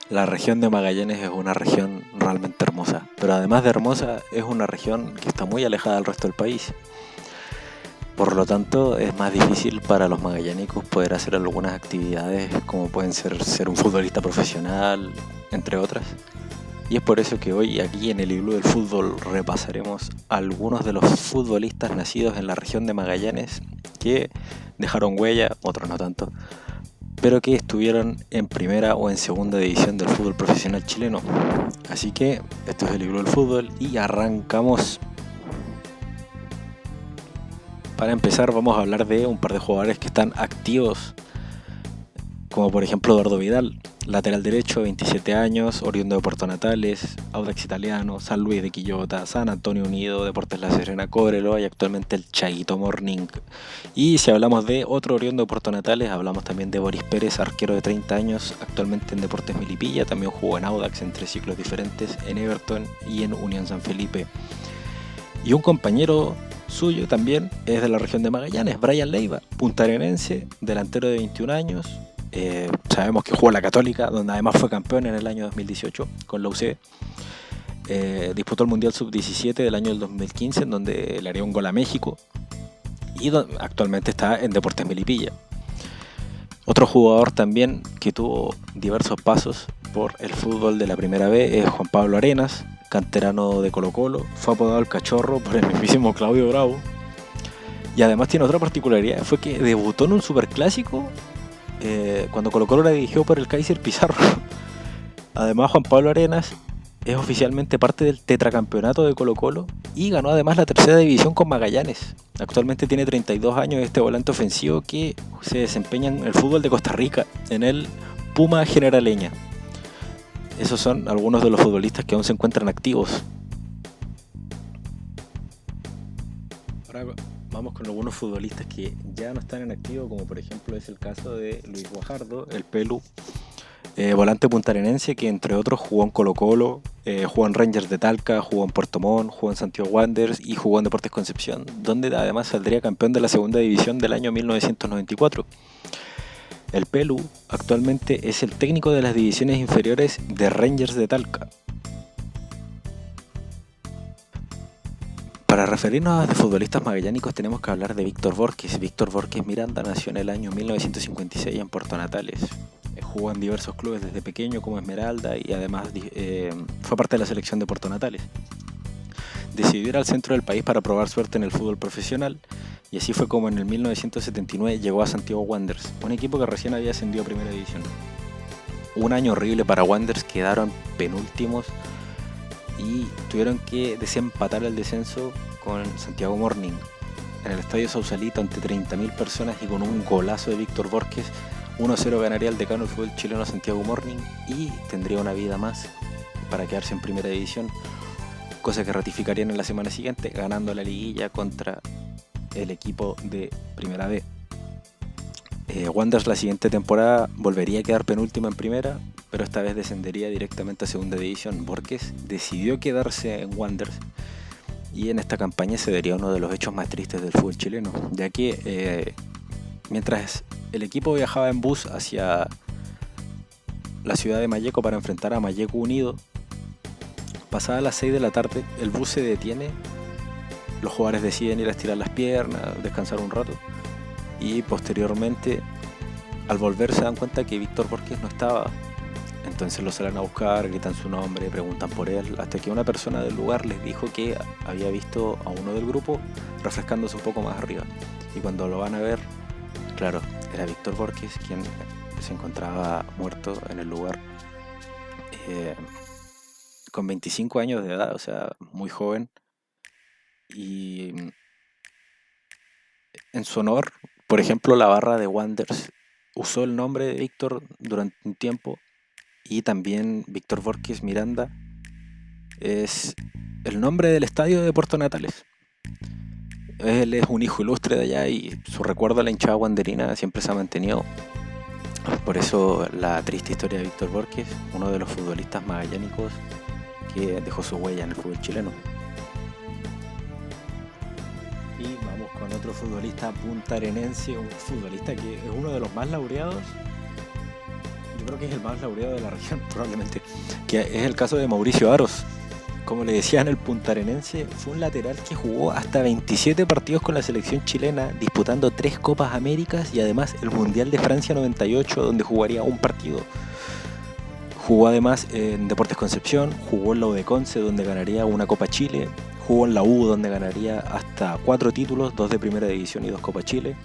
La región de Magallanes es una región realmente hermosa, pero además de hermosa es una región que está muy alejada del resto del país. Por lo tanto, es más difícil para los magallánicos poder hacer algunas actividades como pueden ser un futbolista profesional, entre otras. Y es por eso que hoy aquí en el Iglú del Fútbol repasaremos algunos de los futbolistas nacidos en la región de Magallanes que dejaron huella, otros no tanto, pero que estuvieron en primera o en segunda división del fútbol profesional chileno. Así que esto es el Iglú del Fútbol y arrancamos. Para empezar vamos a hablar de un par de jugadores que están activos, como por ejemplo Eduardo Vidal, lateral derecho, 27 años, oriundo de Puerto Natales, Audax Italiano, San Luis de Quillota, San Antonio Unido, Deportes La Serena, Cobreloa y actualmente el Chaguito Morning. Y si hablamos de otro oriundo de Puerto Natales, hablamos también de Boris Pérez, arquero de 30 años, actualmente en Deportes Melipilla, también jugó en Audax en 3 ciclos diferentes, en Everton y en Unión San Felipe. Y un compañero suyo también es de la región de Magallanes, Brian Leiva, puntarenense, delantero de 21 años. Sabemos que jugó en la Católica, donde además fue campeón en el año 2018 con la UC. Disputó el Mundial Sub-17 del año del 2015, en donde le haría un gol a México. Y actualmente está en Deportes Melipilla. Otro jugador también que tuvo diversos pasos por el fútbol de la Primera B es Juan Pablo Arenas, canterano de Colo Colo. Fue apodado el Cachorro por el mismísimo Claudio Bravo. Y además tiene otra particularidad, fue que debutó en un superclásico cuando Colo Colo la dirigió por el Kaiser Pizarro. Además, Juan Pablo Arenas es oficialmente parte del tetracampeonato de Colo Colo y ganó además la tercera división con Magallanes. Actualmente tiene 32 años este volante ofensivo que se desempeña en el fútbol de Costa Rica, en el Puma Generaleña. Esos son algunos de los futbolistas que aún se encuentran activos. Ahora vamos con algunos futbolistas que ya no están en activo, como por ejemplo es el caso de Luis Guajardo, el Pelu, volante puntarenense que entre otros jugó en Colo Colo, jugó en Rangers de Talca, jugó en Puerto Montt, jugó en Santiago Wanderers y jugó en Deportes Concepción, donde además saldría campeón de la segunda división del año 1994. El Pelu actualmente es el técnico de las divisiones inferiores de Rangers de Talca. Para referirnos a futbolistas magallánicos tenemos que hablar de Víctor Borges. Víctor Borges Miranda nació en el año 1956 en Puerto Natales. Jugó en diversos clubes desde pequeño como Esmeralda y además fue parte de la selección de Puerto Natales. Decidió ir al centro del país para probar suerte en el fútbol profesional y así fue como en el 1979 llegó a Santiago Wanderers, un equipo que recién había ascendido a Primera División. Un año horrible para Wanderers, quedaron penúltimos y tuvieron que desempatar el descenso con Santiago Morning en el Estadio Sausalito ante 30.000 personas y con un golazo de Víctor Borges 1-0 ganaría el decano del fútbol chileno Santiago Morning y tendría una vida más para quedarse en Primera División, cosa que ratificarían en la semana siguiente ganando la liguilla contra el equipo de Primera B. Wanderers la siguiente temporada volvería a quedar penúltima en primera, pero esta vez descendería directamente a segunda división. Borges decidió quedarse en Wanderers y en esta campaña se daría uno de los hechos más tristes del fútbol chileno, ya que mientras el equipo viajaba en bus hacia la ciudad de Malleco para enfrentar a Malleco Unido, pasada las 6 de la tarde el bus se detiene, los jugadores deciden ir a estirar las piernas, descansar un rato y posteriormente al volver se dan cuenta que Víctor Borges no estaba. Entonces lo salen a buscar, gritan su nombre, preguntan por él, hasta que una persona del lugar les dijo que había visto a uno del grupo refrescándose un poco más arriba. Y cuando lo van a ver, claro, era Víctor Borges quien se encontraba muerto en el lugar, con 25 años de edad, o sea, muy joven. Y en su honor, por ejemplo, la barra de Wanderers usó el nombre de Víctor durante un tiempo. Y también Víctor Borges Miranda es el nombre del estadio de Puerto Natales. Él es un hijo ilustre de allá y su recuerdo a la hinchada wanderina siempre se ha mantenido. Por eso la triste historia de Víctor Borges, uno de los futbolistas magallánicos que dejó su huella en el fútbol chileno. Y vamos con otro futbolista puntarenense, un futbolista que es uno de los más laureados. Yo yo creo que es el más laureado de la región, probablemente, que es el caso de Mauricio Aros. Como le decían, el puntarenense fue un lateral que jugó hasta 27 partidos con la selección chilena, disputando 3 Copas Américas y además el Mundial de Francia 98, donde jugaría un partido. Jugó además en Deportes Concepción, jugó en la U de Conce, donde ganaría una Copa Chile, jugó en la U, donde ganaría hasta 4 títulos, 2 de Primera División y 2 Copa Chile.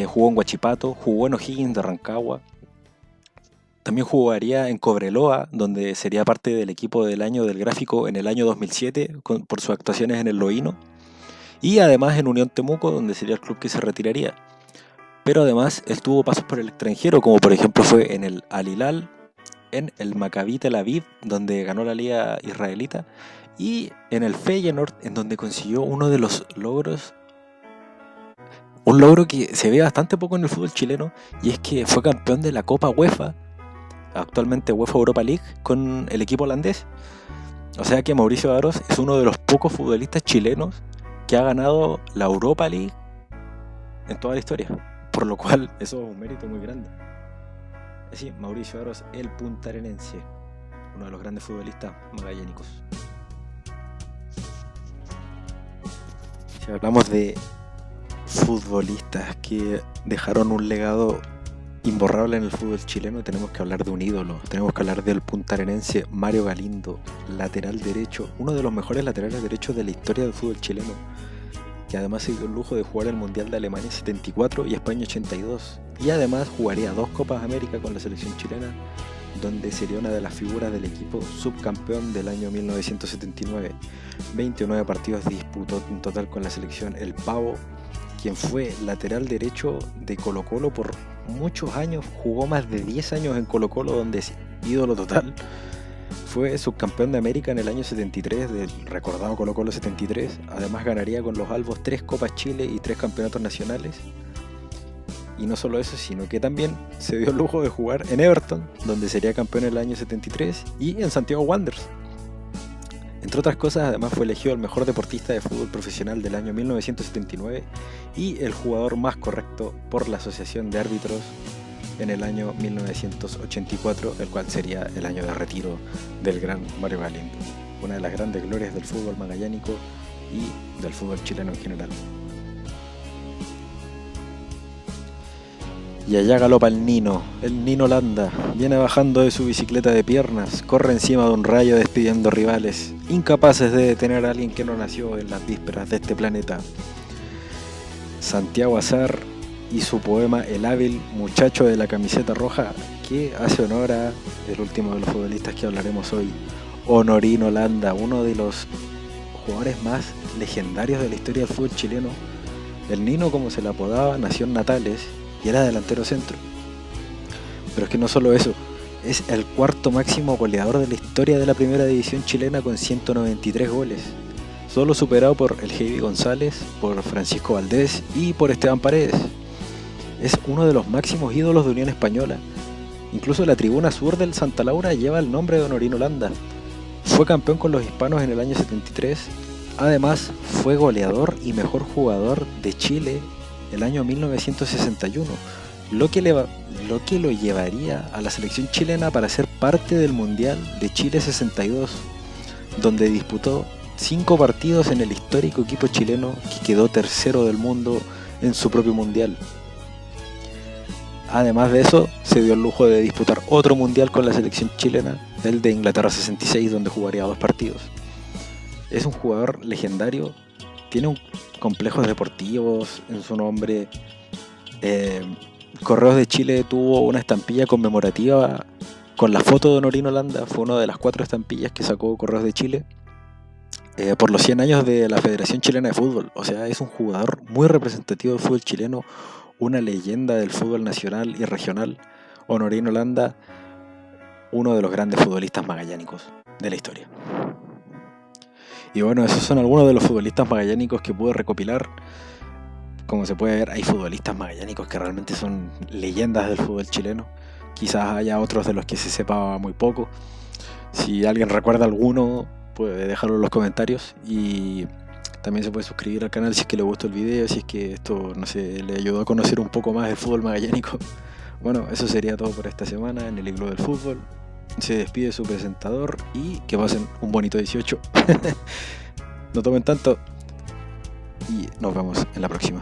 Jugó en Huachipato, jugó en O'Higgins de Rancagua. También jugaría en Cobreloa, donde sería parte del equipo del año del gráfico en el año 2007 por sus actuaciones en el Loíno. Y además en Unión Temuco, donde sería el club que se retiraría. Pero además él tuvo pasos por el extranjero, como por ejemplo fue en el Al Hilal, en el Maccabi Tel Aviv, donde ganó la liga israelita, y en el Feyenoord, en donde consiguió uno de los logros, un logro que se ve bastante poco en el fútbol chileno, y es que fue campeón de la Copa UEFA, actualmente UEFA Europa League, con el equipo holandés. O sea que Mauricio Aros es uno de los pocos futbolistas chilenos que ha ganado la Europa League en toda la historia, por lo cual eso es un mérito muy grande. Así, Mauricio Aros, el puntarenense, uno de los grandes futbolistas magallánicos. Si hablamos de futbolistas que dejaron un legado imborrable en el fútbol chileno, tenemos que hablar de un ídolo, tenemos que hablar del puntarenense Mario Galindo, lateral derecho, uno de los mejores laterales derechos de la historia del fútbol chileno, que además se dio el lujo de jugar el Mundial de Alemania 74 y España 82, y además jugaría 2 Copas América con la selección chilena, donde sería una de las figuras del equipo subcampeón del año 1979. 29 partidos disputó en total con la selección el Pavo, quien fue lateral derecho de Colo-Colo por muchos años, jugó más de 10 años en Colo-Colo, donde es ídolo total. Fue subcampeón de América en el año 73, del recordado Colo-Colo 73. Además ganaría con los albos 3 Copas Chile y 3 campeonatos nacionales. Y no solo eso, sino que también se dio el lujo de jugar en Everton, donde sería campeón en el año 73, y en Santiago Wanderers. Entre otras cosas, además fue elegido el mejor deportista de fútbol profesional del año 1979 y el jugador más correcto por la Asociación de Árbitros en el año 1984, el cual sería el año de retiro del gran Mario Galindo, una de las grandes glorias del fútbol magallánico y del fútbol chileno en general. Y allá galopa el Nino Landa, viene bajando de su bicicleta de piernas, corre encima de un rayo despidiendo rivales, incapaces de detener a alguien que no nació en las vísperas de este planeta. Santiago Azar y su poema El hábil muchacho de la camiseta roja, que hace honor a el último de los futbolistas que hablaremos hoy, Honorino Landa, uno de los jugadores más legendarios de la historia del fútbol chileno. El Nino, como se le apodaba, nació en Natales y era delantero centro. Pero es que no solo eso, es el cuarto máximo goleador de la historia de la primera división chilena con 193 goles, solo superado por el Heavy González, por Francisco Valdés y por Esteban Paredes. Es uno de los máximos ídolos de Unión Española. Incluso la tribuna sur del Santa Laura lleva el nombre de Honorino Landa. Fue campeón con los hispanos en el año 73. Además, fue goleador y mejor jugador de Chile el año 1961, lo que lo llevaría a la selección chilena para ser parte del Mundial de Chile 62, donde disputó 5 partidos en el histórico equipo chileno que quedó tercero del mundo en su propio Mundial. Además de eso, se dio el lujo de disputar otro Mundial con la selección chilena, el de Inglaterra 66, donde jugaría 2 partidos. Es un jugador legendario, tiene complejos deportivos en su nombre. Correos de Chile tuvo una estampilla conmemorativa con la foto de Honorino Landa, fue una de las 4 estampillas que sacó Correos de Chile por los 100 años de la Federación Chilena de Fútbol. O sea, es un jugador muy representativo del fútbol chileno, una leyenda del fútbol nacional y regional. Honorino Landa, uno de los grandes futbolistas magallánicos de la historia. Y bueno, esos son algunos de los futbolistas magallánicos que pude recopilar. Como se puede ver, hay futbolistas magallánicos que realmente son leyendas del fútbol chileno. Quizás haya otros de los que se sepa muy poco. Si alguien recuerda alguno, puede dejarlo en los comentarios. Y también se puede suscribir al canal si es que le gustó el video, si es que esto, no sé, le ayudó a conocer un poco más el fútbol magallánico. Bueno, eso sería todo por esta semana en el Iglú del Fútbol. Se despide su presentador y que pasen un bonito 18. No tomen tanto y nos vemos en la próxima.